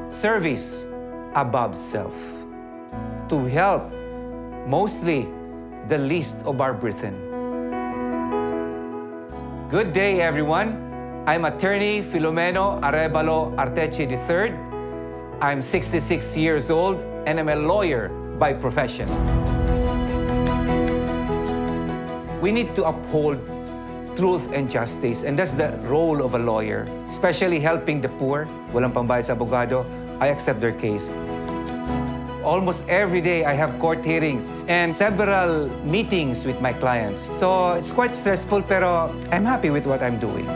service above self, to help mostly the least of our brethren. Good day, everyone. I'm attorney Filomeno Arevalo Arteche III. I'm 66 years old and I'm a lawyer by profession. We need to uphold truth and justice, and that's the role of a lawyer, especially helping the poor. Walang pambayad sa abogado. I accept their case. Almost every day, I have court hearings and several meetings with my clients. So it's quite stressful, pero I'm happy with what I'm doing.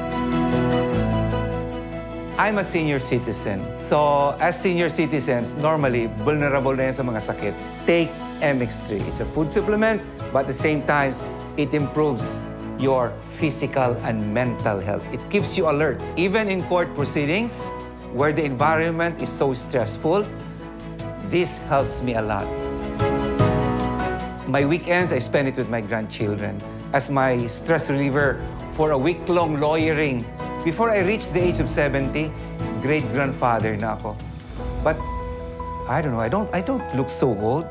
I'm a senior citizen. So as senior citizens, normally, vulnerable na yan sa mga sakit. Take MX3. It's a food supplement, but at the same time, it improves your physical and mental health. It keeps you alert. Even in court proceedings, where the environment is so stressful, this helps me a lot. My weekends, I spend it with my grandchildren as my stress reliever for a week-long lawyering. Before I reached the age of 70, great-grandfather na ako. But I don't know, I don't look so old.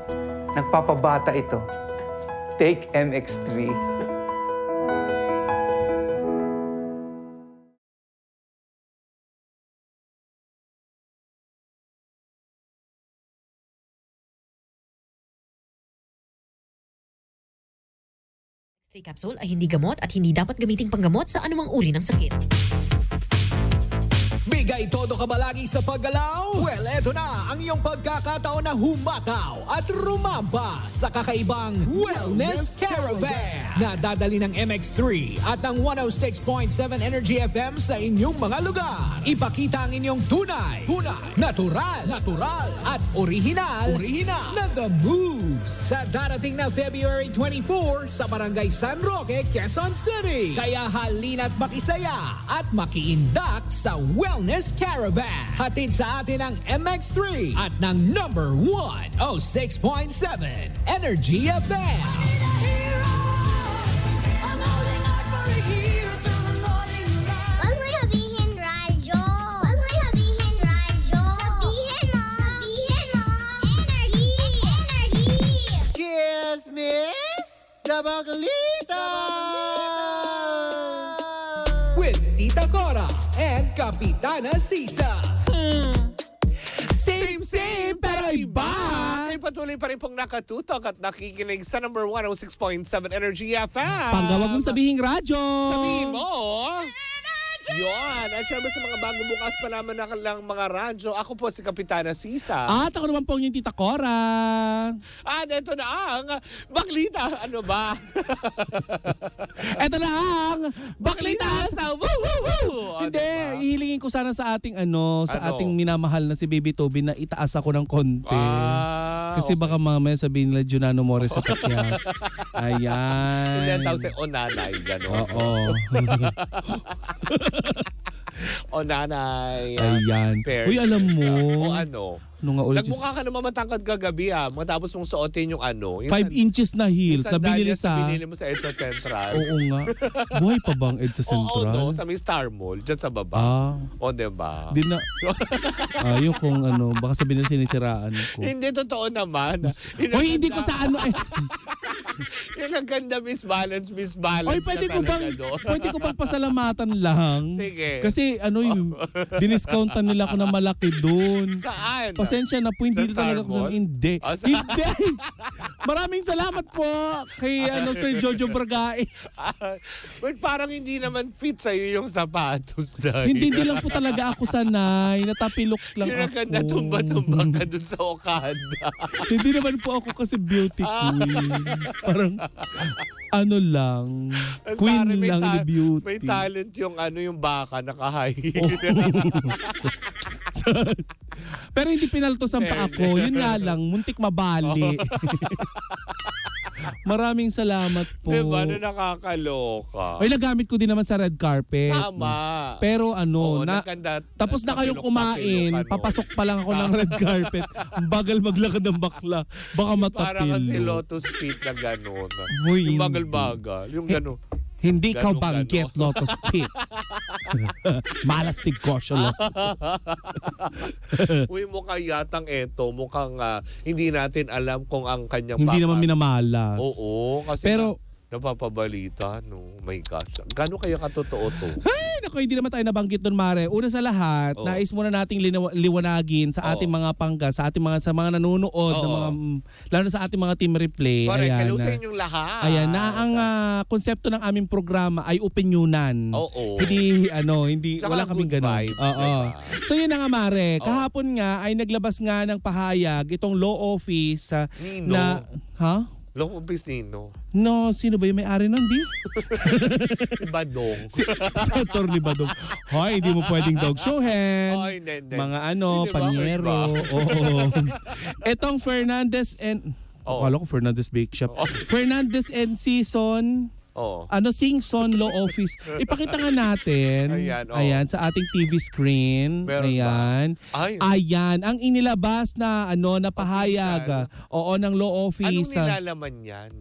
Nagpapabata ito. Take MX3. X3 capsule ay hindi gamot at hindi dapat gamiting panggamot sa anumang uri ng sakit. Bigay todo ka ba lagi sa paggalaw? Well, eto na ang iyong pagkakataon na humataw at rumamba sa kakaibang Wellness Caravan na dadali ng MX3 at ng 106.7 Energy FM sa inyong mga lugar. Ipakita ang inyong tunay, natural, at original na The Moves sa darating na February 24 sa Barangay San Roque, Quezon City. Kaya halina't makisaya at makiindak sa Wellness Caravan. Hatid sa atin ang MX3 at ng number 106.7 Energy FM. Huwag mo sabihin radyo. Huwag mo sabihin radyo. Sabihin mo. Energy. Cheers, Miss Dabaglita! With Tita Cora and Kapitana Sisa. Same, pero iba! Ay patuloy pa rin pong nakatutok at nakikinig sa number 106.7 Energy FM. Panggawag mong sabihing radyo. Sabihin mo. Yun. At syempre sa mga bago bukas pa naman na lang mga radyo, ako po si Kapitana Sisa. At ako naman po yung Tita Cora. At ito na ang Baklita. Ano ba? Ito na ang Baklita sa woo woo woo! Hindi, ihilingin ko sana sa ating sa Ano? ating minamahal na si Baby Toby na itaas ako ng konti. Kasi baka mamaya sabihin nila Junano More sa Patyas. Ayan. Hindi ang tawag sa onanay, gano'n. Oo. O nanay. Ayan. Fair Uy, alam mo. O ano? Nung nga ulit, Nagmukha ka naman matangkad kagabi matapos mong suotin yung ano. 5 inches na heels na binili sa... binili mo sa EDSA Central. Oo nga. Buhay pa bang EDSA Central? Oo, no, sa may Star Mall, dyan sa baba. O, diba? Di na... yung kung baka sabihin na sinisiraan ko. Hindi, totoo naman. Hoy, hindi ko sa Yung naganda misbalance Oy, pwede ko bang pasalamatan lang? Sige. Kasi yung diniscountan nila ako na malaki doon. Saan? Pasensya na po, hindi Sa talaga Star ako Mall? hindi. Hindi. Maraming salamat po kay Sir Jojo Bragais. But parang hindi naman fit sa'yo yung sapatos dahil. Hindi lang po talaga ako sanay. Natapilok lang Yung ako. naganda tumba-tumba ka dun sa Okada. Hindi naman po ako kasi beauty queen. Parang lang. Queen Pare, lang ni beauty. May talent yung yung baka nakahay. Pero hindi pinaltosan pa ako. Yun nga lang, muntik mabali. Maraming salamat po. Diba? Nakakaloka. Ay, nagamit ko din naman sa red carpet. Tama. Pero Oo, tapos na kayong kumain, papasok pa lang ako ng red carpet. Ang bagal maglakad ng bakla. Baka matapil. Parang kasi lotus feet na gano'n. Uy, Yung hindi. bagal-bagal. Yung gano'n. Hindi ka Ganun, banggit, Lotus Pit. Malastig kosyo, Lotus. Uy, mukhang yatang mukhang hindi natin alam kung ang kanyang Hindi papa. naman minamalas. Oo, kasi Pero, napapabalita, no? My gosh. Gano'n kaya katotoo to? ay, naku, hindi naman tayo nabanggit doon, Mare. Una sa lahat, Oo. nais muna nating liwanagin sa ating mga pangga, sa mga nanonood, ng mga, lalo na sa ating mga team replay. Correct. Hello na- sa inyong lahat. Ayan, na ang konsepto ng aming programa ay opinyonan. Oo. Hindi, Tsaka wala kaming good ganon. vibes, Oo. diba? So yun na nga, Mare. Kahapon nga ay naglabas nga ng pahayag itong law office Nino. na, ha? Law office Nino. No, sino ba yung may-ari nun, di? Iba dong. Si Atty. Badong. Hoy, hindi mo pwedeng dog showhen. Ay, hindi. Mga Hindi ba? panyero. Oo. Etong Fernandez and... Oo. Akala ko Fernandez Bake Shop. Oo. Fernandez and Season... Oo. Sing-Son Law Office. Ipakita nga natin. Ayan, oo. Ayan, sa ating TV screen. Meron ba? Ayan. Ay. Ayan, ang inilabas na na pahayag. Oo, ng Law Anong Office. nilalaman yan?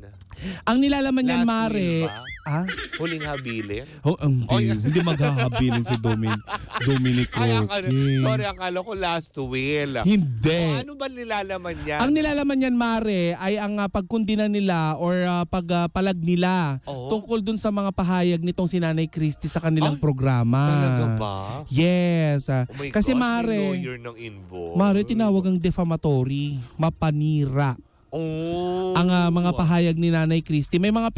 Ang nilalaman niyan, Last Mare. will ba? Ah? Huling habilin? Oh, hindi maghahabilin si Dominic Roque. Sorry, akala ko last will. Hindi. Ano ba nilalaman yan? Ang nilalaman niyan, Mare, ay ang pagkundina nila or pagpalag nila Oo. tungkol dun sa mga pahayag nitong si Nanay Christie sa kanilang Ay, programa. Talaga ba? Yes. Oh my Kasi gosh, Mare, may lawyer ng invo. Mare, tinawag ang defamatory, mapanira. Oh. Ang mga pahayag ni Nanay Christie. May mga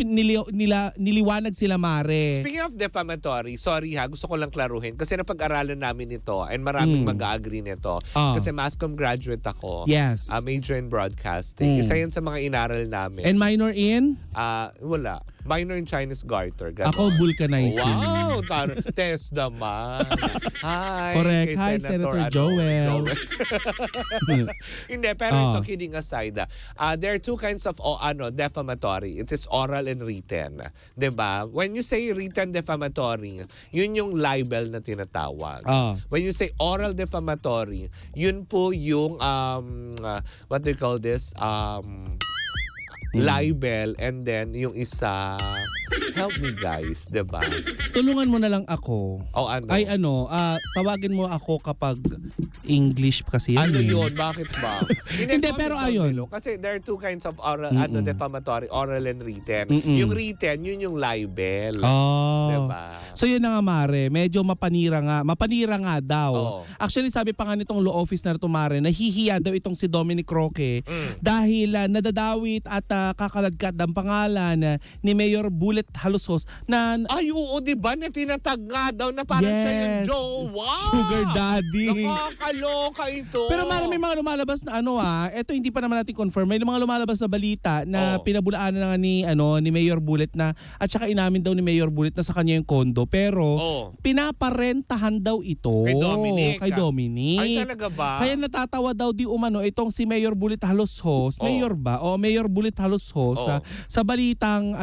niliwanag sila, Mare. Speaking of defamatory, sorry ha, gusto ko lang klaruhin kasi napag-aralan namin ito and maraming mag-agree nito. Ah. Kasi Mascom graduate ako. Yes. Major in broadcasting. Isa yan sa mga inaral namin. And minor in? Wala. Minor in Chinese Garter. Ganon. Ako, vulcanizing. Wow! Test naman. Hi. Correct. Kay Hi, Senator Joel. Hindi, pero ito, kidding aside, there are two kinds of defamatory. It is oral and written. 'Di ba? When you say written defamatory, yun yung libel na tinatawag. When you say oral defamatory, yun po yung what do you call this? Libel, and then yung isa, help me guys, 'di ba? Tulungan mo na lang ako. O ano? Ay tawagin mo ako kapag English kasi yan. Ano eh. yun? Bakit ba? Hindi, pero ayun. Kasi there are two kinds of oral, defamatory, oral and written. Yung written, yun yung libel. Oh. Diba? So yun na nga, Mare, medyo mapanira nga daw. Oo. Actually, sabi pa nga nitong law office na ito, Mare, nahihiya daw itong si Dominic Roque dahil nadadawit at kakaladkad ang pangalan ni Mayor Bullet Halusos na Ay, oo, di ba? Na tinatag nga daw na parang siya yung Yes. jowa. Sugar Daddy. Nakakaloka ito. Pero Mare, may mga lumalabas na ito hindi pa naman natin confirm. May mga lumalabas na balita na pinabulaan na nga ni Mayor Bullet na at saka inamin daw ni Mayor Bullet na sa kanya yung kondo. Pero pinaparentahan daw ito Kay Dominic. Kay Dominic. Ay, talaga ba? Kaya natatawa daw di umano itong si Mayor Bullet Halusos. Mayor ba? Mayor Bullet Halusos sa balitang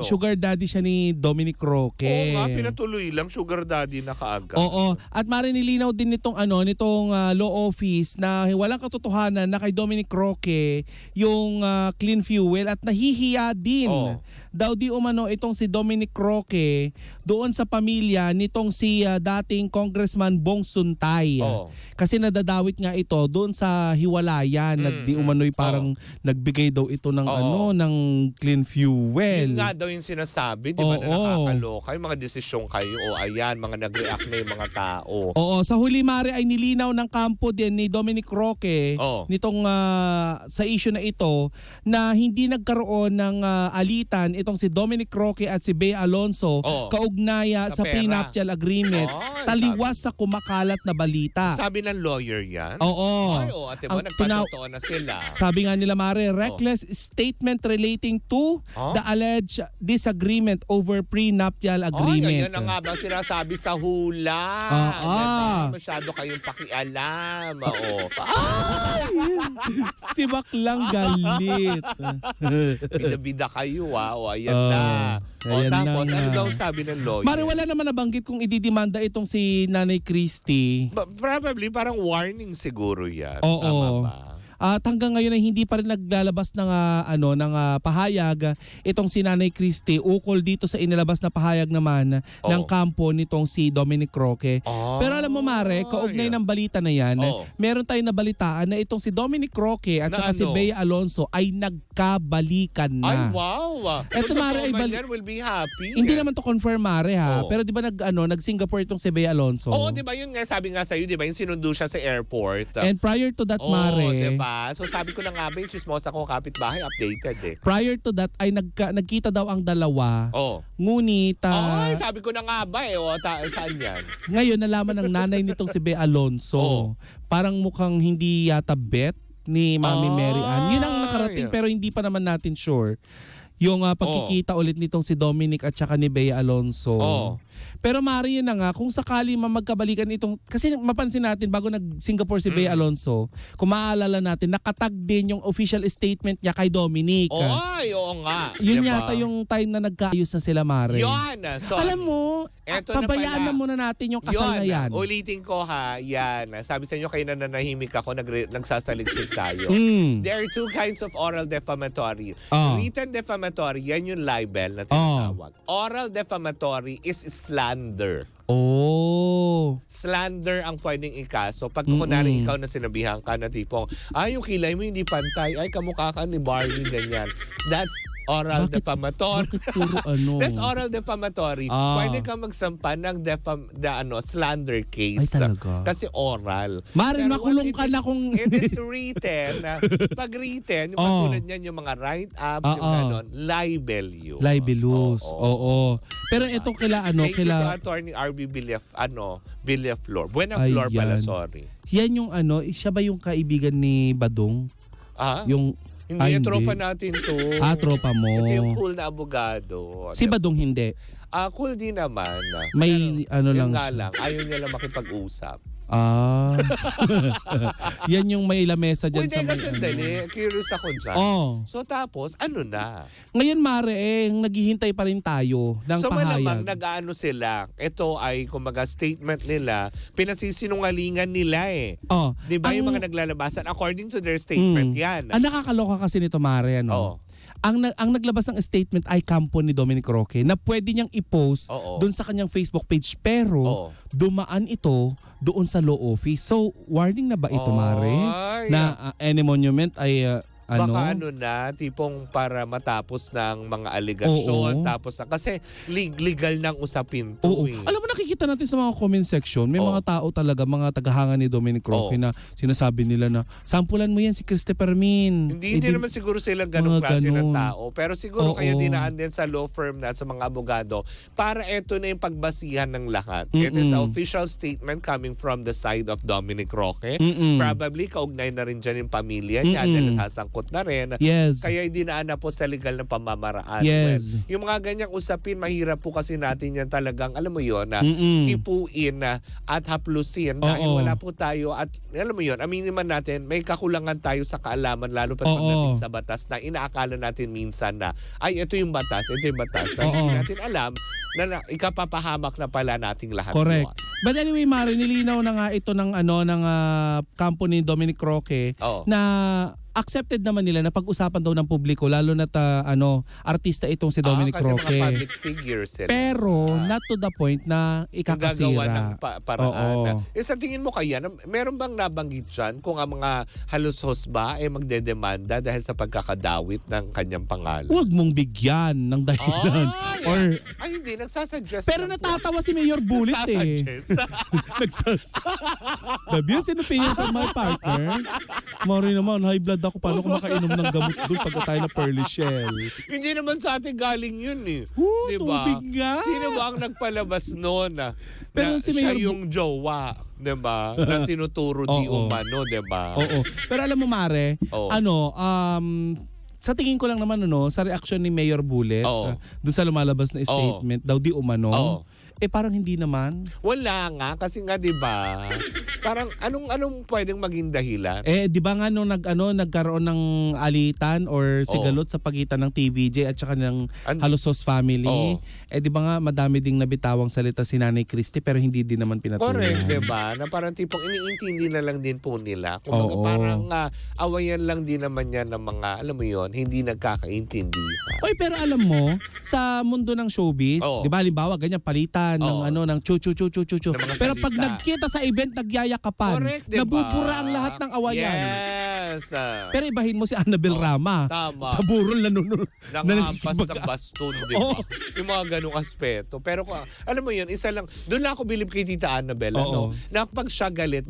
Sugar Daddy siya ni Dominic Roque. Oo nga, pinatuloy lang. Sugar daddy na kaagad. Oo. At marinilinaw din nitong law office na walang katotohanan na kay Dominic Roque yung clean fuel at nahihiya din daw di umano itong si Dominic Roque doon sa pamilya nitong si dating Congressman Bong Suntay. Kasi nadadawit nga ito doon sa hiwalayan na di umano'y parang nagbigay daw ito ng ng clean fuel. Yun nga daw yung sinasabi, di ba, na nakakaloka. Yung mga desisyon kayo, ayan, mga nag-react na yung mga tao. Oo, sa huli, Mare, ay nilinaw ng kampo din ni Dominic Roque nitong sa issue na ito na hindi nagkaroon ng alitan itong si Dominic Roque at si Bea Alonso kaugnaya sa pera. prenuptial agreement taliwas sa kumakalat na balita. Sabi ng lawyer yan? Oo. Ay, ate mo, nagpatotoo na sila. Sabi nga nila, Mare, reckless statement relating to the alleged disagreement over prenuptial agreement. Ay, ayun na nga ba sinasabi sa hula. Diba? Masyado kayong pakialam. Si Baklang galit. Bida-bida kayo, ayan na. Ayan Tapos, na ano nga. daw sabi ng lawyer? Mare, wala naman nabanggit kung ididimanda itong si Nanay Christie. Probably, parang warning siguro yan. Oo. Tama ba? At hanggang ngayon ay hindi pa rin naglalabas ng pahayag itong si Nanay Christie ukol dito sa inilabas na pahayag naman ng kampo nitong si Dominic Roque. Pero alam mo Mare, kaugnay ng balita na yan, meron tayong nabalitaan na itong si Dominic Roque at saka si Bea Alonso ay nagkabalikan na. Ay, wow! Eto Mare ay will be happy. hindi naman to confirm Mare ha, pero di ba nag-Singapore itong si Bea Alonso? Oo, di ba yun nga sabi nga sa'yo, di ba yung sinundo siya sa airport. And prior to that Mare, di ba? So sabi ko na nga ba yung chismosa ko kapitbahay updated eh. prior to that ay nagkita daw ang dalawa. Ngunit Ay, sabi ko na nga ba eh. Saan yan? ngayon nalaman ng nanay nitong si Bea Alonso. Parang mukhang hindi yata bet ni Mami Mary Ann. Yun ang nakarating pero hindi pa naman natin sure. Yung pagkikita ulit nitong si Dominic at saka ni Bea Alonso. Pero Mari yun na nga, kung sakali magkabalikan itong, kasi mapansin natin bago nag-Singapore si Bea Alonso, kung maaalala natin, nakatag din yung official statement niya kay Dominic. Ay, oo nga. Yun diba? yata yung time na nagkaayos na sila Mari. Yun! So, alam mo, pabayaan na muna natin yung kasal na yan. Ulitin ko ha, yan. Sabi sa inyo kayo na nanahimik ako, nagsasaliksik tayo. There are two kinds of oral defamatory. Written defamatory, yan yung libel na tinatawag. Oral defamatory is slander. Slander ang pwedeng ikaso. Pag kunwari ikaw na sinabihan ka na tipong, yung kilay mo hindi pantay, ay kamukha ka ni Barney, ganyan. That's oral defamatory. Puro That's oral defamatory. Pwede ka magsampa ng slander case. Ay, talaga? Kasi oral. Marin, Pero makulong once ka na kung... it is written, pag written, yung katulad niyan, yung mga write-ups, yung ganon, libel yun. Libelous. Oo. Pero ito Thank you to Attorney R.B. Villaflor. Buenaflor pala, sorry. Yan yung siya ba yung kaibigan ni Badong? Yung Hindi, yung tropa natin to. Tropa mo. Ito yung cool na abogado. Si Badong hindi. Cool din naman. May lang nga siya. lang, ayaw niya lang makipag-usap. Yan yung may lamesa dyan sa Hindi kasi dali. Curious ako dyan. So tapos, ano na? Ngayon Mare, naghihintay pa rin tayo ng so pahayag. malamang nag-ano sila. Ito ay, kumaga, statement nila. Pinasisinungalingan nila eh. Di ba yung mga naglalabasan? According to their statement yan. Ang nakakaloka kasi nito Mare, ang naglabas ng statement ay kampo ni Dominic Roque na pwede niyang i-post doon sa kanyang Facebook page pero dumaan ito doon sa law office. So, warning na ba ito, Mare? Na any monument ay baka tipong para matapos ng mga aligasyon. Tapos kasi legal ng usapin to. Alam mo, nakikita natin sa mga comment section, may mga tao talaga, mga tagahanga ni Dominic Roque na sinasabi nila na, sampulan mo yan si Christopher Min. Hindi naman siguro silang ganong klase ng tao. Pero siguro kaya dinaan din sa law firm na at sa mga abogado para eto na yung pagbasihan ng lahat. It is an official statement coming from the side of Dominic Roque. Probably kaugnay na rin dyan yung pamilya niya dahil nasasangkot na rin. Kaya dinaan na po sa legal ng pamamaraan. Yung mga ganyang usapin, mahirap po kasi natin yan talagang, alam mo yun, hipuin at haplusin dahil wala po tayo at alam mo yun, aminin man natin, may kakulangan tayo sa kaalaman lalo pa pagdating sa batas na inaakala natin minsan na ay ito yung batas na hindi natin alam na ikapapahamak na pala nating lahat. Correct. But anyway, Mare, nilinaw na nga ito ng kampo ni Dominic Roque na accepted naman nila na pag-usapan daw ng publiko lalo na artista itong si Dominic kasi Roque. Mga public figures sila. Pero not to the point na ikakasira. Gagawa ng paraan. Sa tingin mo kaya, meron bang nabanggit dyan kung ang mga halushos ba ay magdedemanda dahil sa pagkakadawit ng kanyang pangalan? Huwag mong bigyan ng dahilan. Hindi, nagsasuggest. Pero natatawa si Mayor Bullet Nabiyan sinupingan sa my partner. Mari naman, high blood ako. Paano ko makainom ng gamot doon pagka tayo na pearly shell? Hindi naman sa atin galing yun eh. Diba? Tubig nga. Sino ba ang nagpalabas noon pero si siya Mayor yung jowa, diba? Na tinuturo di umano, diba? Pero alam mo, Mare, sa tingin ko lang naman sa reaksyon ni Mayor Bullet doon sa lumalabas na statement daw di umano, parang hindi naman. Wala nga kasi nga 'di ba? Parang anong pwedeng maging dahilan? Di ba nga nung nagkaroon ng alitan or sigalot sa pagitan ng TVJ at saka ng Halosos family, Oo. di ba nga madami ding nabitawang salita si Nanay Christie pero hindi din naman pinatuloy. Correct, diba? Na parang tipong iniintindi na lang din po nila. Kung Oo. parang awayan lang din naman yan ng mga, alam mo yon, hindi nagkakaintindi. Oy, pero alam mo, sa mundo ng showbiz, Oo. di ba halimbawa ganyan palitan Oo. ng chu. Ng mga Pero pag salita. nagkita sa event nagyayakapan, Correct, diba? nabubura ang lahat ng awayan. Yes. Pero ibahin mo si Annabel Rama. tama. Sa burol Nangampas ng baston, di ba? Oo. Yung mga ganong aspeto. Pero alam mo yun, isa lang, doon lang ako bilib kay Tita Annabel, Oo. na pag siya galit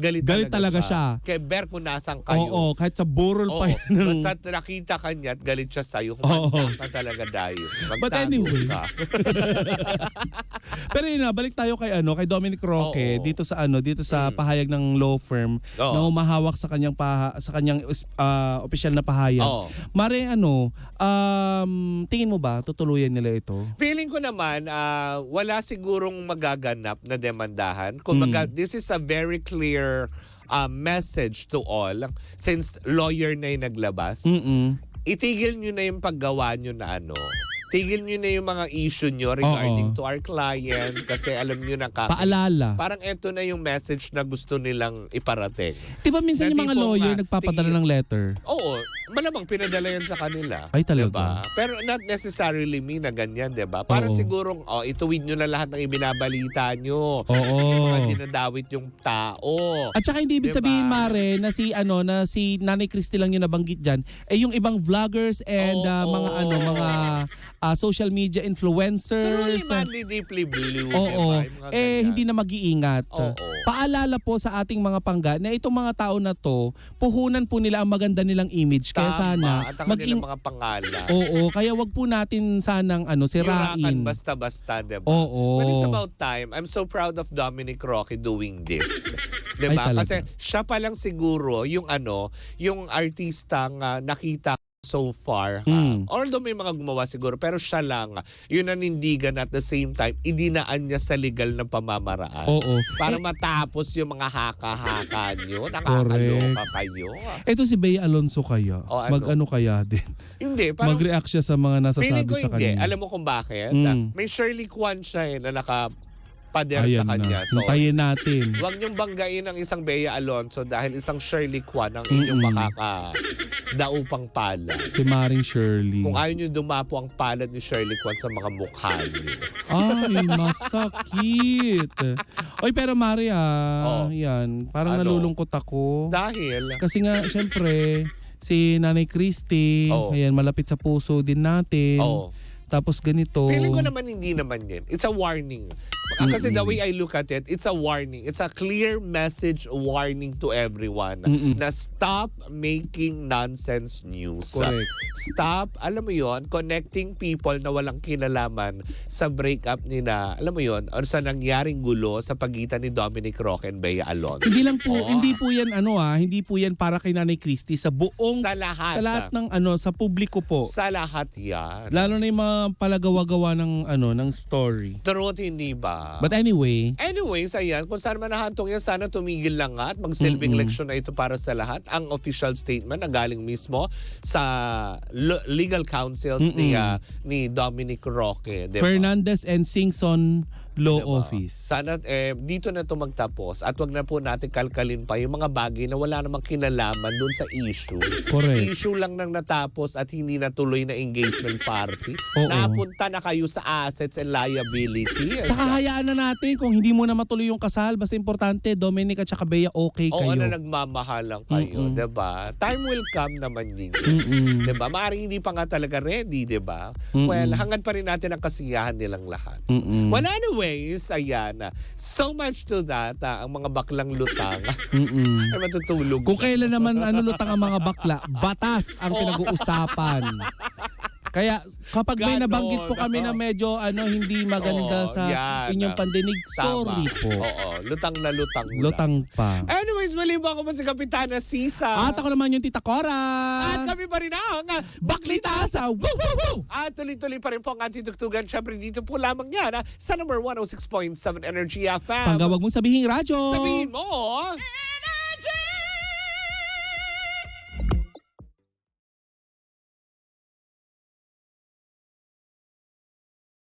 talaga siya. Kaya ber kung nasan kayo. Oo, kahit sa burol pa Oo, yun. basta nakita ka niya at galit siya sa'yo, Oo. humanda ka talaga dayo. But Magtago anyway. ka. Pero yun na, balik tayo kay Dominic Roque Oo. dito sa pahayag ng law firm Oo. na humahawak sa kanyang opisyal na pahayag. Oo. Mare, tingin mo ba tutuluyan nila ito? Feeling ko naman, wala sigurong magaganap na demandahan. Kumbaga, this is a very clear message to all. Since lawyer na yung naglabas, itigil nyo na yung paggawa nyo na tigil nyo na yung mga issue nyo regarding to our client kasi alam nyo na Paalala. parang eto na yung message na gusto nilang iparating. Di ba minsan Na yung mga tipong, lawyer nagpapadala ng letter? Oo, malamang pinadala yan sa kanila. Ay, talaga? Diba? Pero not necessarily mean na ganyan, diba? Para Oo. sigurong, ituwid nyo na lahat ng ibinabalita nyo. Oo. Yung mga dinadawit yung tao. At saka hindi ibig Diba? sabihin, Mare, na si Nanay Christie lang yung nabanggit dyan, yung ibang vloggers and Oo. mga social media influencers. Truly, madly, deeply blue. Oo. Diba? Yung mga ganyan. Hindi na mag-iingat. Oo. Paalala po sa ating mga pangga na itong mga tao na to, puhunan po nila ang maganda nilang image. Kaya Tama. sana, At ang kanilang mga pangalan. Oo, kaya wag po natin sanang sirain. Yurakan basta-basta, diba? Oo. When it's about time, I'm so proud of Dominic Roque doing this. Ay, Diba? talaga. Kasi siya pa lang siguro yung yung artistang nakita so far. Although may mga gumawa siguro, pero siya lang yun nanindigan at the same time, idinaan niya sa legal na pamamaraan. Oo. Para matapos yung mga haka-haka nyo. Nakakaloka kayo. Ito si Bea Alonso kaya. O, ano? Mag-ano kaya din. Hindi, parang Mag-react siya sa mga feeling nasasabi ko sa hindi. kanya. Alam mo kung bakit? May Shirley Kwan siya na nakapader Ayan sa kanya. na. So, Hintayin natin. huwag niyong banggain ang isang Bea Alonso dahil isang Shirley Kwan ang inyong makakadaupang palad. Si Maring Shirley. Kung ayaw niyo dumapo ang palad ni Shirley Kwan sa mga mukha niyo. Ay, masakit. Oy, pero Maria, Oo. yan. Parang Ano? nalulungkot ako. Dahil, Kasi nga, syempre, si Nanay Christie, Oo. ayan, malapit sa puso din natin. Oo. Tapos ganito. feeling ko naman hindi naman yan. It's a warning. Kasi the way I look at it, it's a warning. It's a clear message warning to everyone na stop making nonsense news. Correct. Stop, alam mo yon, connecting people na walang kinalaman sa breakup nila, alam mo yon, or sa nangyaring gulo sa pagitan ni Dominic Roque and Bea Alonso. Hindi lang po, Oo. hindi po yan hindi po yan para kay Nanay Christie sa buong Sa lahat. sa lahat ng sa publiko po. Sa lahat yan. Lalo na yung mga palagawa-gawa ng story. Truth, hindi ba? But anyway, Anyways, ayan, kung saan man nahantong yan, sana tumigil lang nga at magsilbing leksyon na ito para sa lahat. Ang official statement na galing mismo sa legal counsels ni Dominic Roque. Diba? Fernandez and Singson Law Diba? Office. Sana dito na ito magtapos at wag na po natin kalkalin pa yung mga bagay na wala namang kinalaman doon sa issue. Correct. Issue lang nang natapos at hindi natuloy na engagement party. Oo. Napunta na kayo sa assets and liabilities. Tsaka hayaan na natin kung hindi mo na matuloy yung kasal, basta importante, Dominic at saka Bea, okay Oo, kayo. na nagmamahalan kayo, 'di ba? Time will come naman din. 'Di ba? Maaaring hindi pa nga talaga ready, 'di ba? Well, hangad pa rin natin ang kasiyahan nilang lahat. Well, anyways, ayan. So much to that, ang mga baklang lutang ay matutulog. Kung kailan naman lutang ang mga bakla, batas ang pinag-uusapan. Kaya kapag may Ganon. nabanggit po kami na medyo hindi maganda Oo, sa yan. inyong pandinig, Tama. sorry po. Oo, lutang na lutang. lang. Lutang pa. Anyways, mali ba ako ba si Kapitana Sisa? At ako naman yung Tita Cora. At kami pa rin ang Baklita sa Woo Woo Woo! At tuloy-tuloy pa rin po ang ating tugtugan. Siyempre dito po lamang yan sa number 106.7 Energy FM. Pangga, wag mong sabihing radyo. Sabihin mo,